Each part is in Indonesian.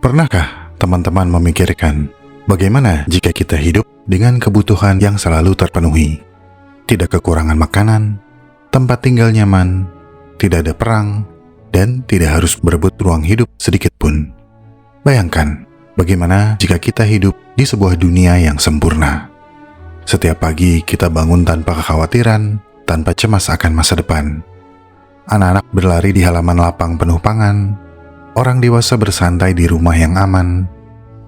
Pernahkah teman-teman memikirkan bagaimana jika kita hidup dengan kebutuhan yang selalu terpenuhi? Tidak kekurangan makanan, tempat tinggal nyaman, tidak ada perang, dan tidak harus berebut ruang hidup sedikit pun. Bayangkan, bagaimana jika kita hidup di sebuah dunia yang sempurna? Setiap pagi kita bangun tanpa kekhawatiran, tanpa cemas akan masa depan. Anak-anak berlari di halaman lapang penuh pangan, orang dewasa bersantai di rumah yang aman,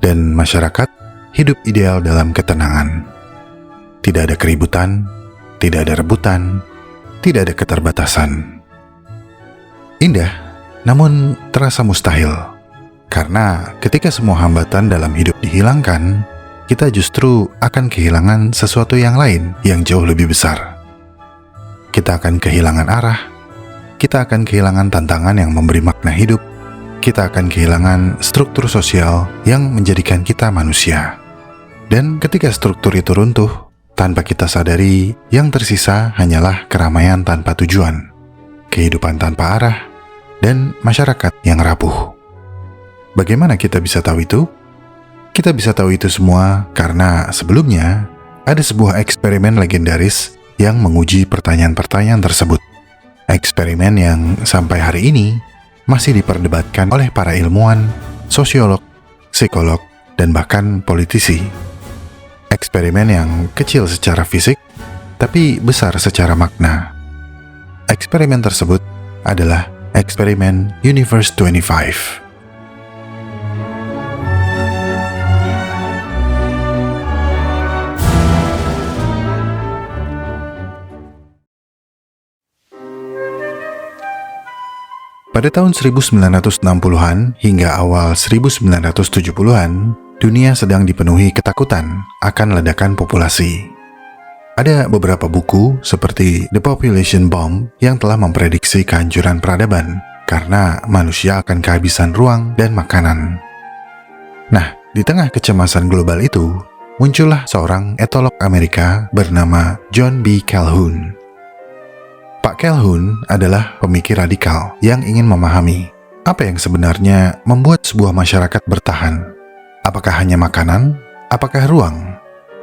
dan masyarakat hidup ideal dalam ketenangan. Tidak ada keributan, tidak ada rebutan, tidak ada keterbatasan. Indah, namun terasa mustahil. Karena ketika semua hambatan dalam hidup dihilangkan, kita justru akan kehilangan sesuatu yang lain yang jauh lebih besar. Kita akan kehilangan arah, kita akan kehilangan tantangan yang memberi makna hidup, kita akan kehilangan struktur sosial yang menjadikan kita manusia. Dan ketika struktur itu runtuh, tanpa kita sadari, yang tersisa hanyalah keramaian tanpa tujuan, kehidupan tanpa arah, dan masyarakat yang rapuh. Bagaimana kita bisa tahu itu? Kita bisa tahu itu semua karena sebelumnya ada sebuah eksperimen legendaris yang menguji pertanyaan-pertanyaan tersebut. Eksperimen yang sampai hari ini masih diperdebatkan oleh para ilmuwan, sosiolog, psikolog, dan bahkan politisi. Eksperimen yang kecil secara fisik, tapi besar secara makna. Eksperimen tersebut adalah eksperimen Universe 25. Pada tahun 1960-an hingga awal 1970-an, dunia sedang dipenuhi ketakutan akan ledakan populasi. Ada beberapa buku seperti The Population Bomb yang telah memprediksi kehancuran peradaban karena manusia akan kehabisan ruang dan makanan. Nah, di tengah kecemasan global itu, muncullah seorang etolog Amerika bernama John B. Calhoun. Pak Calhoun adalah pemikir radikal yang ingin memahami apa yang sebenarnya membuat sebuah masyarakat bertahan. Apakah hanya makanan? Apakah ruang?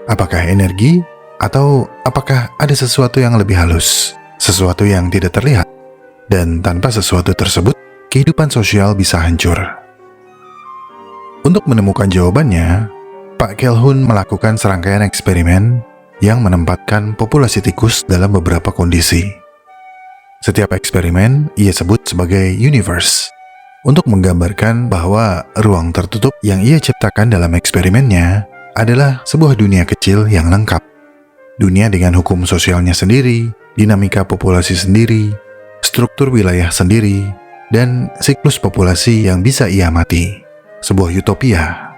Apakah energi? Atau apakah ada sesuatu yang lebih halus? Sesuatu yang tidak terlihat? Dan tanpa sesuatu tersebut, kehidupan sosial bisa hancur. Untuk menemukan jawabannya, Pak Calhoun melakukan serangkaian eksperimen yang menempatkan populasi tikus dalam beberapa kondisi. Setiap eksperimen ia sebut sebagai universe, untuk menggambarkan bahwa ruang tertutup yang ia ciptakan dalam eksperimennya adalah sebuah dunia kecil yang lengkap. Dunia dengan hukum sosialnya sendiri, dinamika populasi sendiri, struktur wilayah sendiri, dan siklus populasi yang bisa ia amati. Sebuah utopia.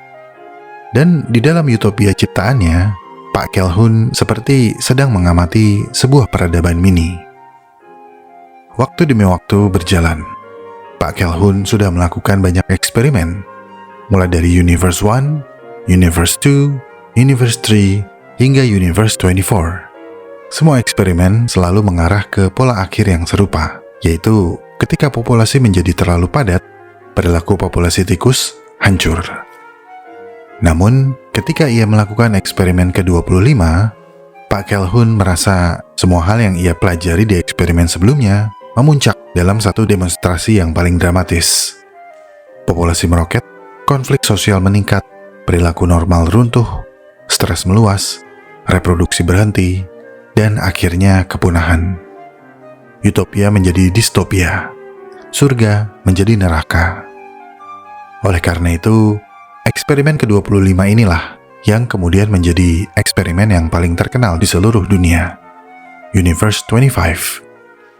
Dan di dalam utopia ciptaannya, Pak Calhoun seperti sedang mengamati sebuah peradaban mini. Waktu demi waktu berjalan. Pak Calhoun sudah melakukan banyak eksperimen, mulai dari Universe 1, Universe 2, Universe 3, hingga Universe 24. Semua eksperimen selalu mengarah ke pola akhir yang serupa, yaitu ketika populasi menjadi terlalu padat, perilaku populasi tikus hancur. Namun, ketika ia melakukan eksperimen ke-25, Pak Calhoun merasa semua hal yang ia pelajari di eksperimen sebelumnya memuncak dalam satu demonstrasi yang paling dramatis. Populasi meroket, konflik sosial meningkat, perilaku normal runtuh, stres meluas, reproduksi berhenti, dan akhirnya kepunahan. Utopia menjadi distopia, surga menjadi neraka. Oleh karena itu, eksperimen ke-25 inilah yang kemudian menjadi eksperimen yang paling terkenal di seluruh dunia, Universe 25,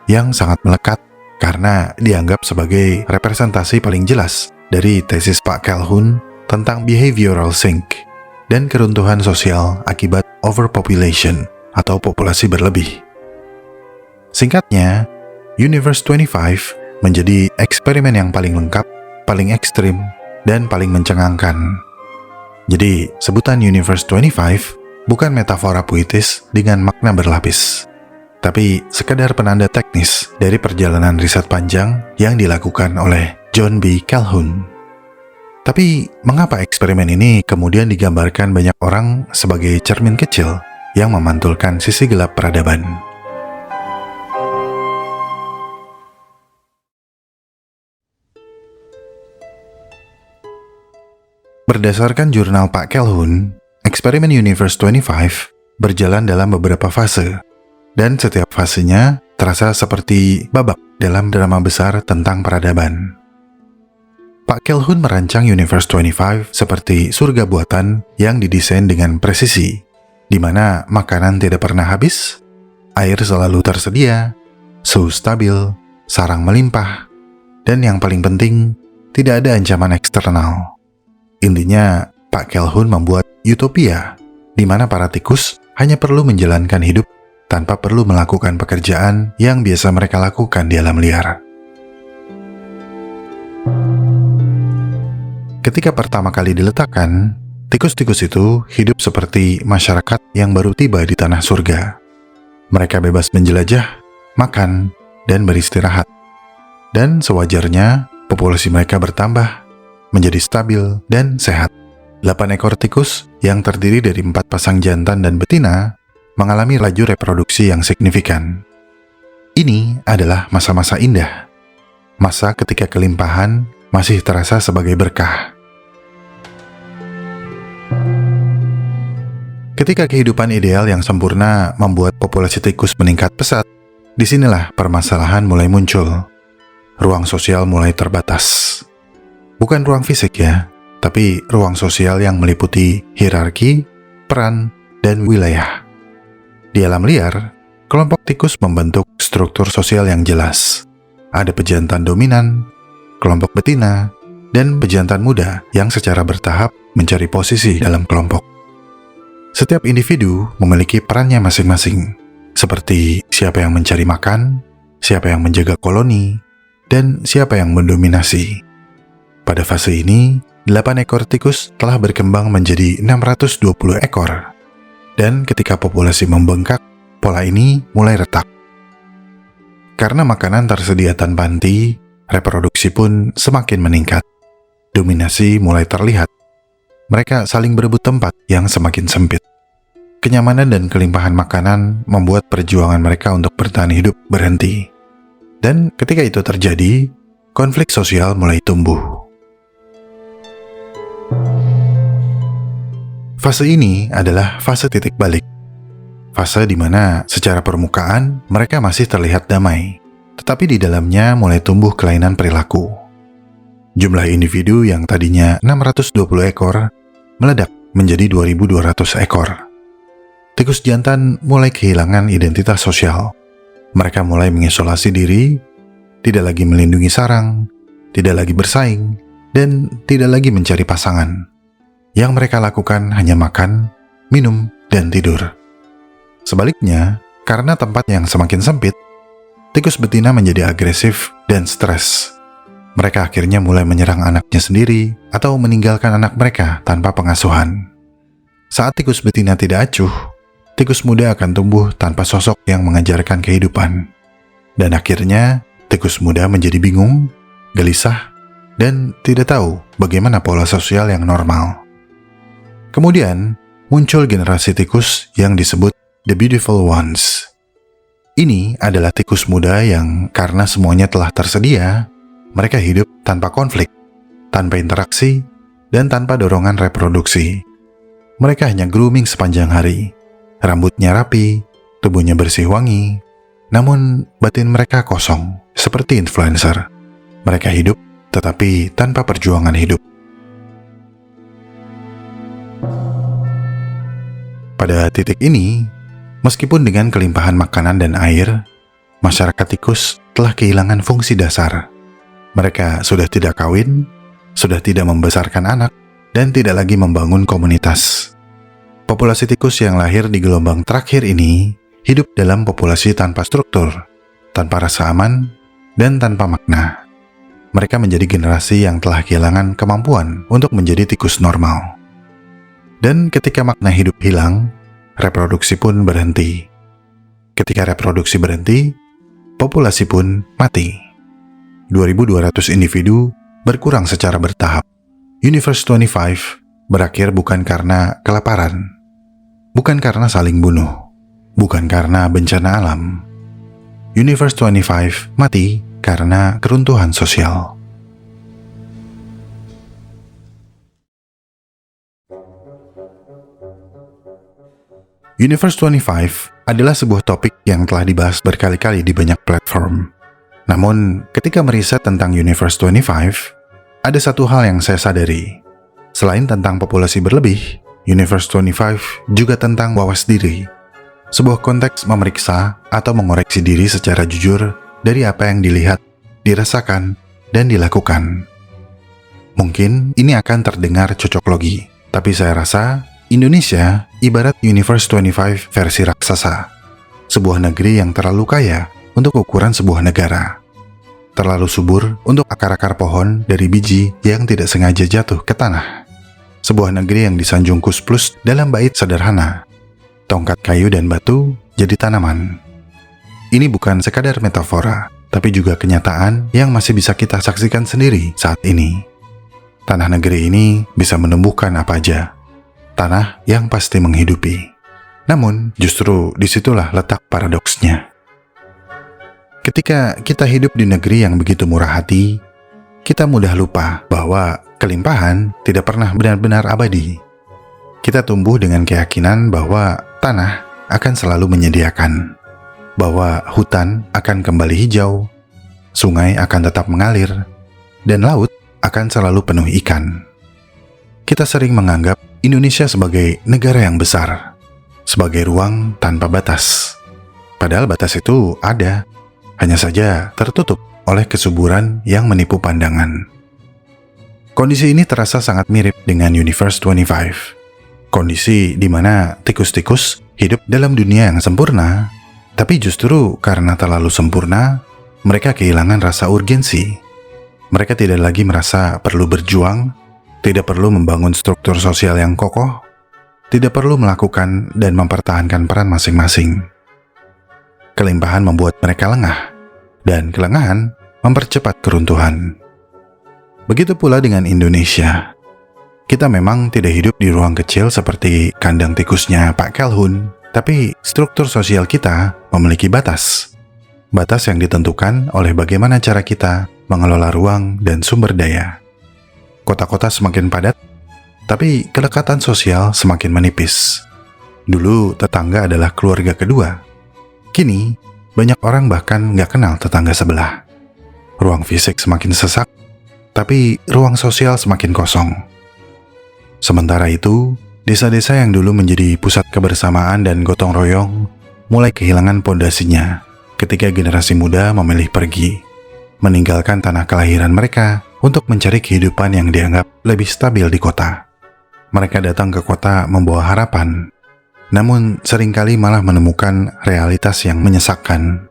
yang sangat melekat karena dianggap sebagai representasi paling jelas dari tesis Pak Calhoun tentang behavioral sink dan keruntuhan sosial akibat overpopulation atau populasi berlebih. Singkatnya, Universe 25 menjadi eksperimen yang paling lengkap, paling ekstrim, dan paling mencengangkan. Jadi, sebutan Universe 25 bukan metafora puitis dengan makna berlapis, tapi sekadar penanda teknis dari perjalanan riset panjang yang dilakukan oleh John B. Calhoun. Tapi, mengapa eksperimen ini kemudian digambarkan banyak orang sebagai cermin kecil yang memantulkan sisi gelap peradaban? Berdasarkan jurnal Pak Calhoun, eksperimen Universe 25 berjalan dalam beberapa fase, dan setiap fasenya terasa seperti babak dalam drama besar tentang peradaban. Pak Calhoun merancang Universe 25 seperti surga buatan yang didesain dengan presisi, di mana makanan tidak pernah habis, air selalu tersedia, suhu stabil, sarang melimpah, dan yang paling penting, tidak ada ancaman eksternal. Intinya, Pak Calhoun membuat utopia, di mana para tikus hanya perlu menjalankan hidup tanpa perlu melakukan pekerjaan yang biasa mereka lakukan di alam liar. Ketika pertama kali diletakkan, tikus-tikus itu hidup seperti masyarakat yang baru tiba di tanah surga. Mereka bebas menjelajah, makan, dan beristirahat. Dan sewajarnya, populasi mereka bertambah, menjadi stabil dan sehat. 8 ekor tikus yang terdiri dari 4 pasang jantan dan betina mengalami laju reproduksi yang signifikan. Ini adalah masa-masa indah. Masa ketika kelimpahan masih terasa sebagai berkah. Ketika kehidupan ideal yang sempurna membuat populasi tikus meningkat pesat, disinilah permasalahan mulai muncul. Ruang sosial mulai terbatas. Bukan ruang fisik ya, tapi ruang sosial yang meliputi hierarki, peran, dan wilayah. Di alam liar, kelompok tikus membentuk struktur sosial yang jelas. Ada pejantan dominan, kelompok betina, dan pejantan muda yang secara bertahap mencari posisi dalam kelompok. Setiap individu memiliki perannya masing-masing, seperti siapa yang mencari makan, siapa yang menjaga koloni, dan siapa yang mendominasi. Pada fase ini, 8 ekor tikus telah berkembang menjadi 620 ekor. Dan ketika populasi membengkak, pola ini mulai retak. Karena makanan tersedia tanpa henti, reproduksi pun semakin meningkat. Dominasi mulai terlihat. Mereka saling berebut tempat yang semakin sempit. Kenyamanan dan kelimpahan makanan membuat perjuangan mereka untuk bertahan hidup berhenti. Dan ketika itu terjadi, konflik sosial mulai tumbuh. Fase ini adalah fase titik balik. Fase di mana secara permukaan mereka masih terlihat damai, tetapi di dalamnya mulai tumbuh kelainan perilaku. Jumlah individu yang tadinya 620 ekor meledak menjadi 2.200 ekor. Tikus jantan mulai kehilangan identitas sosial. Mereka mulai mengisolasi diri, tidak lagi melindungi sarang, tidak lagi bersaing, dan tidak lagi mencari pasangan. Yang mereka lakukan hanya makan, minum, dan tidur. Sebaliknya, karena tempat yang semakin sempit, tikus betina menjadi agresif dan stres. Mereka akhirnya mulai menyerang anaknya sendiri atau meninggalkan anak mereka tanpa pengasuhan. Saat tikus betina tidak acuh, tikus muda akan tumbuh tanpa sosok yang mengajarkan kehidupan. Dan akhirnya, tikus muda menjadi bingung, gelisah, dan tidak tahu bagaimana pola sosial yang normal. Kemudian, muncul generasi tikus yang disebut The Beautiful Ones. Ini adalah tikus muda yang karena semuanya telah tersedia, mereka hidup tanpa konflik, tanpa interaksi, dan tanpa dorongan reproduksi. Mereka hanya grooming sepanjang hari. Rambutnya rapi, tubuhnya bersih wangi, namun batin mereka kosong, seperti influencer. Mereka hidup, tetapi tanpa perjuangan hidup. Pada titik ini, meskipun dengan kelimpahan makanan dan air, masyarakat tikus telah kehilangan fungsi dasar. Mereka sudah tidak kawin, sudah tidak membesarkan anak, dan tidak lagi membangun komunitas. Populasi tikus yang lahir di gelombang terakhir ini hidup dalam populasi tanpa struktur, tanpa rasa aman, dan tanpa makna. Mereka menjadi generasi yang telah kehilangan kemampuan untuk menjadi tikus normal. Dan ketika makna hidup hilang, reproduksi pun berhenti. Ketika reproduksi berhenti, populasi pun mati. 2.200 individu berkurang secara bertahap. Universe 25 berakhir bukan karena kelaparan, bukan karena saling bunuh, bukan karena bencana alam. Universe 25 mati karena keruntuhan sosial. Universe 25 adalah sebuah topik yang telah dibahas berkali-kali di banyak platform. Namun, ketika meriset tentang Universe 25, ada satu hal yang saya sadari. Selain tentang populasi berlebih, Universe 25 juga tentang wawas diri. Sebuah konteks memeriksa atau mengoreksi diri secara jujur dari apa yang dilihat, dirasakan, dan dilakukan. Mungkin ini akan terdengar cocok logi, tapi saya rasa Indonesia ibarat Universe 25 versi raksasa. Sebuah negeri yang terlalu kaya untuk ukuran sebuah negara. Terlalu subur untuk akar-akar pohon dari biji yang tidak sengaja jatuh ke tanah. Sebuah negeri yang disanjung kus-plus dalam bait sederhana. Tongkat kayu dan batu jadi tanaman. Ini bukan sekadar metafora, tapi juga kenyataan yang masih bisa kita saksikan sendiri saat ini. Tanah negeri ini bisa menumbuhkan apa aja. Tanah yang pasti menghidupi. Namun, justru disitulah letak paradoksnya. Ketika kita hidup di negeri yang begitu murah hati, kita mudah lupa bahwa kelimpahan tidak pernah benar-benar abadi. Kita tumbuh dengan keyakinan bahwa tanah akan selalu menyediakan, bahwa hutan akan kembali hijau, sungai akan tetap mengalir, dan laut akan selalu penuh ikan. Kita sering menganggap Indonesia sebagai negara yang besar, sebagai ruang tanpa batas. Padahal batas itu ada, hanya saja tertutup oleh kesuburan yang menipu pandangan. Kondisi ini terasa sangat mirip dengan Universe 25. Kondisi di mana tikus-tikus hidup dalam dunia yang sempurna, tapi justru karena terlalu sempurna, mereka kehilangan rasa urgensi. Mereka tidak lagi merasa perlu berjuang, tidak perlu membangun struktur sosial yang kokoh, tidak perlu melakukan dan mempertahankan peran masing-masing. Kelimpahan membuat mereka lengah, dan kelengahan mempercepat keruntuhan. Begitu pula dengan Indonesia. Kita memang tidak hidup di ruang kecil seperti kandang tikusnya Pak Calhoun, tapi struktur sosial kita memiliki batas. Batas yang ditentukan oleh bagaimana cara kita mengelola ruang dan sumber daya. Kota-kota semakin padat, tapi kedekatan sosial semakin menipis. Dulu tetangga adalah keluarga kedua. Kini, banyak orang bahkan nggak kenal tetangga sebelah. Ruang fisik semakin sesak, tapi ruang sosial semakin kosong. Sementara itu, desa-desa yang dulu menjadi pusat kebersamaan dan gotong royong mulai kehilangan pondasinya ketika generasi muda memilih pergi, meninggalkan tanah kelahiran mereka untuk mencari kehidupan yang dianggap lebih stabil di kota. Mereka datang ke kota membawa harapan, namun seringkali malah menemukan realitas yang menyesakkan.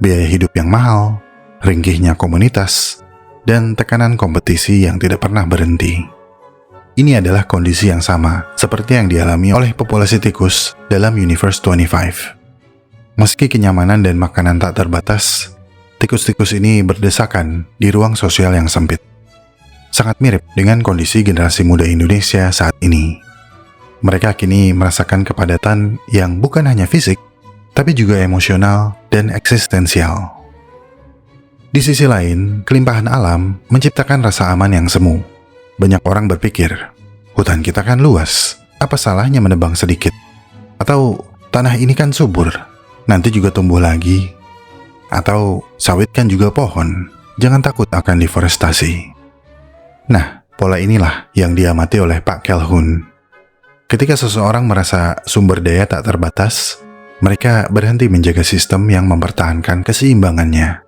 Biaya hidup yang mahal, ringkihnya komunitas, dan tekanan kompetisi yang tidak pernah berhenti. Ini adalah kondisi yang sama seperti yang dialami oleh populasi tikus dalam Universe 25. Meski kenyamanan dan makanan tak terbatas, tikus-tikus ini berdesakan di ruang sosial yang sempit. Sangat mirip dengan kondisi generasi muda Indonesia saat ini. Mereka kini merasakan kepadatan yang bukan hanya fisik, tapi juga emosional dan eksistensial. Di sisi lain, kelimpahan alam menciptakan rasa aman yang semu. Banyak orang berpikir, hutan kita kan luas, apa salahnya menebang sedikit? Atau tanah ini kan subur, nanti juga tumbuh lagi. Atau sawit kan juga pohon, jangan takut akan deforestasi. Nah, pola inilah yang diamati oleh Pak Calhoun. Ketika seseorang merasa sumber daya tak terbatas, mereka berhenti menjaga sistem yang mempertahankan keseimbangannya.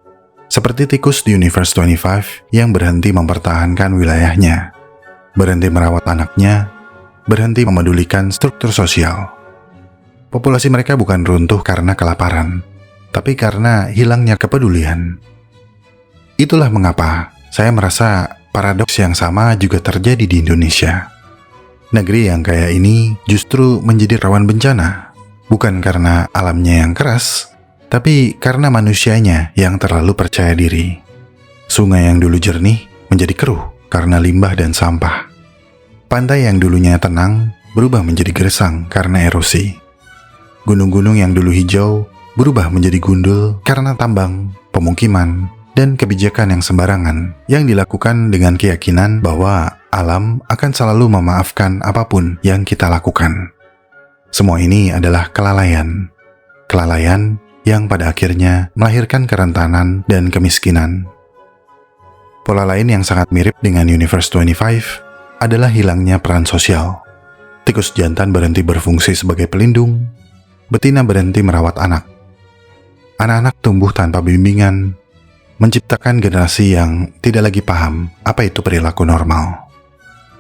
Seperti tikus di Universe 25 yang berhenti mempertahankan wilayahnya, berhenti merawat anaknya, berhenti memedulikan struktur sosial. Populasi mereka bukan runtuh karena kelaparan, tapi karena hilangnya kepedulian. Itulah mengapa saya merasa paradoks yang sama juga terjadi di Indonesia. Negeri yang kaya ini justru menjadi rawan bencana, bukan karena alamnya yang keras, tapi karena manusianya yang terlalu percaya diri. Sungai yang dulu jernih menjadi keruh karena limbah dan sampah. Pantai yang dulunya tenang berubah menjadi gersang karena erosi. Gunung-gunung yang dulu hijau berubah menjadi gundul karena tambang, pemukiman, dan kebijakan yang sembarangan yang dilakukan dengan keyakinan bahwa alam akan selalu memaafkan apapun yang kita lakukan. Semua ini adalah kelalaian. Kelalaian yang pada akhirnya melahirkan kerentanan dan kemiskinan. Pola lain yang sangat mirip dengan Universe 25 adalah hilangnya peran sosial. Tikus jantan berhenti berfungsi sebagai pelindung, betina berhenti merawat anak. Anak-anak tumbuh tanpa bimbingan, menciptakan generasi yang tidak lagi paham apa itu perilaku normal.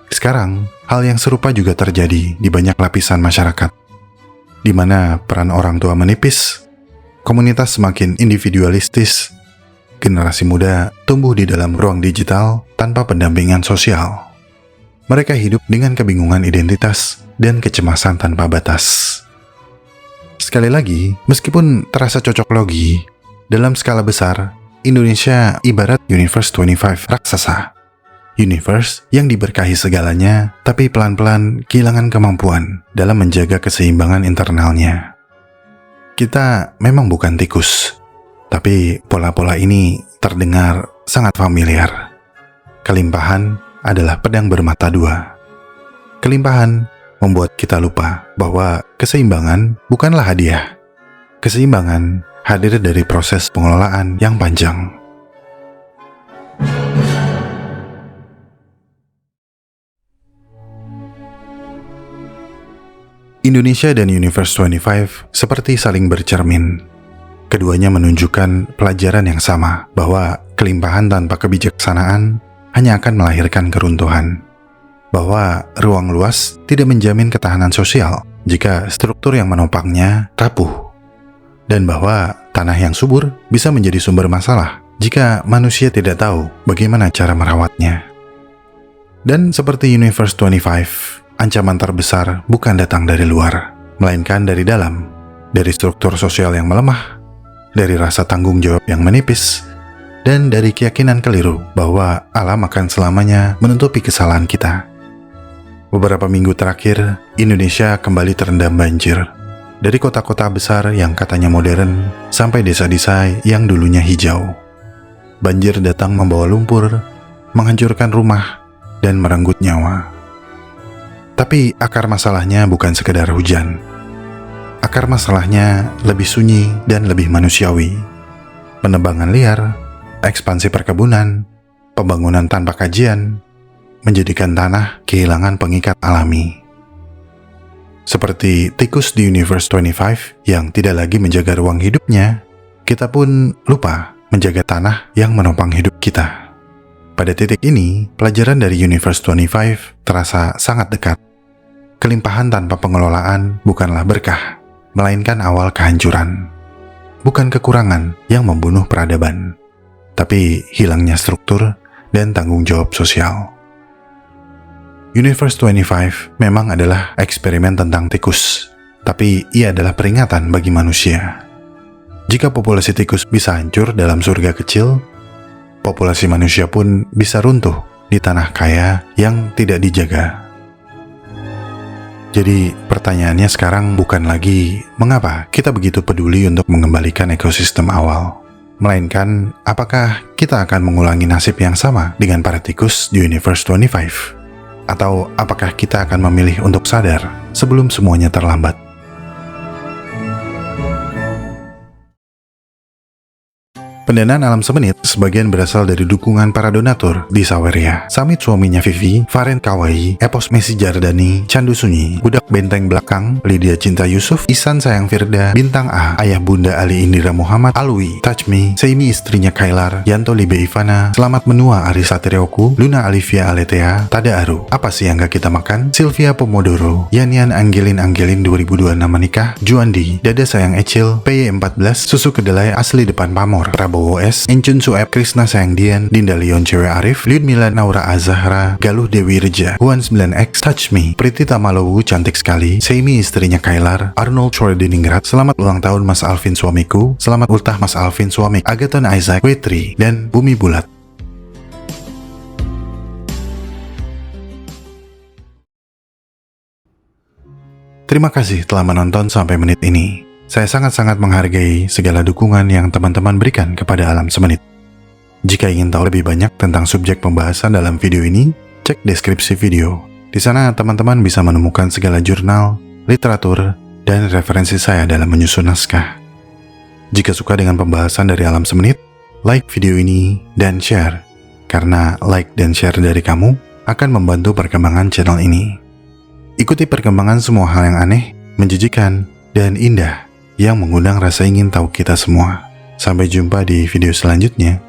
Sekarang, hal yang serupa juga terjadi di banyak lapisan masyarakat, di mana peran orang tua menipis, komunitas semakin individualistis, generasi muda tumbuh di dalam ruang digital tanpa pendampingan sosial. Mereka hidup dengan kebingungan identitas dan kecemasan tanpa batas. Sekali lagi, meskipun terasa cocok logi, dalam skala besar, Indonesia ibarat Universe 25 raksasa. Universe yang diberkahi segalanya, tapi pelan-pelan kehilangan kemampuan dalam menjaga keseimbangan internalnya. Kita memang bukan tikus, tapi pola-pola ini terdengar sangat familiar. Kelimpahan adalah pedang bermata dua. Kelimpahan membuat kita lupa bahwa keseimbangan bukanlah hadiah. Keseimbangan hadir dari proses pengelolaan yang panjang. Indonesia dan Universe 25 seperti saling bercermin. Keduanya menunjukkan pelajaran yang sama, bahwa kelimpahan tanpa kebijaksanaan hanya akan melahirkan keruntuhan. Bahwa ruang luas tidak menjamin ketahanan sosial jika struktur yang menopangnya rapuh. Dan bahwa tanah yang subur bisa menjadi sumber masalah jika manusia tidak tahu bagaimana cara merawatnya. Dan seperti Universe 25, ancaman terbesar bukan datang dari luar, melainkan dari dalam, dari struktur sosial yang melemah, dari rasa tanggung jawab yang menipis, dan dari keyakinan keliru bahwa alam akan selamanya menutupi kesalahan kita. Beberapa minggu terakhir, Indonesia kembali terendam banjir. Dari kota-kota besar yang katanya modern, sampai desa-desa yang dulunya hijau. Banjir datang membawa lumpur, menghancurkan rumah, dan merenggut nyawa. Tapi akar masalahnya bukan sekedar hujan. Akar masalahnya lebih sunyi dan lebih manusiawi. Penebangan liar, ekspansi perkebunan, pembangunan tanpa kajian, menjadikan tanah kehilangan pengikat alami. Seperti tikus di Universe 25 yang tidak lagi menjaga ruang hidupnya, kita pun lupa menjaga tanah yang menopang hidup kita. Pada titik ini, pelajaran dari Universe 25 terasa sangat dekat. Kelimpahan tanpa pengelolaan bukanlah berkah, melainkan awal kehancuran. Bukan kekurangan yang membunuh peradaban, tapi hilangnya struktur dan tanggung jawab sosial. Universe 25 memang adalah eksperimen tentang tikus, tapi ia adalah peringatan bagi manusia. Jika populasi tikus bisa hancur dalam surga kecil, populasi manusia pun bisa runtuh di tanah kaya yang tidak dijaga. Jadi pertanyaannya sekarang bukan lagi mengapa kita begitu peduli untuk mengembalikan ekosistem awal, melainkan apakah kita akan mengulangi nasib yang sama dengan para tikus di Universe 25? Atau apakah kita akan memilih untuk sadar sebelum semuanya terlambat? Pendanaan alam semenit sebagian berasal dari dukungan para donatur di Saweria, Samit suaminya Vivi, Faren Kawaii, Epos Messi Jardani, Candu Sunyi, Budak Benteng Belakang, Lydia Cinta Yusuf, Isan Sayang Firda, Bintang A, Ayah Bunda Ali Indira Muhammad, Alwi, Touch Me, Seimi istrinya Kailar, Yanto Libe Ivana, Selamat Menua Ari Satirioku, Luna Alivia Aletea, Tada Aru, Apa Sih Yang Gak Kita Makan, Sylvia Pomodoro, Yanian Angelin 2026 menikah, Juandi, Dada Sayang Ecil, PY14, Susu Kedelai Asli Depan Pamor, Prabowo S, Encun Sueb, Krisna Sayang Dian, Dinda Leon Cewek Arif, Lyudmila Naura Azahra, Galuh Dewi Reja, Huan 9X, Touch Me, Priti Tamalowu Cantik Sekali, Seimi istrinya Kailar, Arnold Schwarzenegger, Selamat Ulang Tahun Mas Alvin Suamiku, Selamat Ultah Mas Alvin Suamik, Agaton Isaac, Wetri, dan Bumi Bulat. Terima kasih telah menonton sampai menit ini. Saya sangat-sangat menghargai segala dukungan yang teman-teman berikan kepada Alam Semenit. Jika ingin tahu lebih banyak tentang subjek pembahasan dalam video ini, cek deskripsi video. Di sana teman-teman bisa menemukan segala jurnal, literatur, dan referensi saya dalam menyusun naskah. Jika suka dengan pembahasan dari Alam Semenit, like video ini dan share. Karena like dan share dari kamu akan membantu perkembangan channel ini. Ikuti perkembangan semua hal yang aneh, menjijikan, dan indah yang mengundang rasa ingin tahu kita semua. Sampai jumpa di video selanjutnya.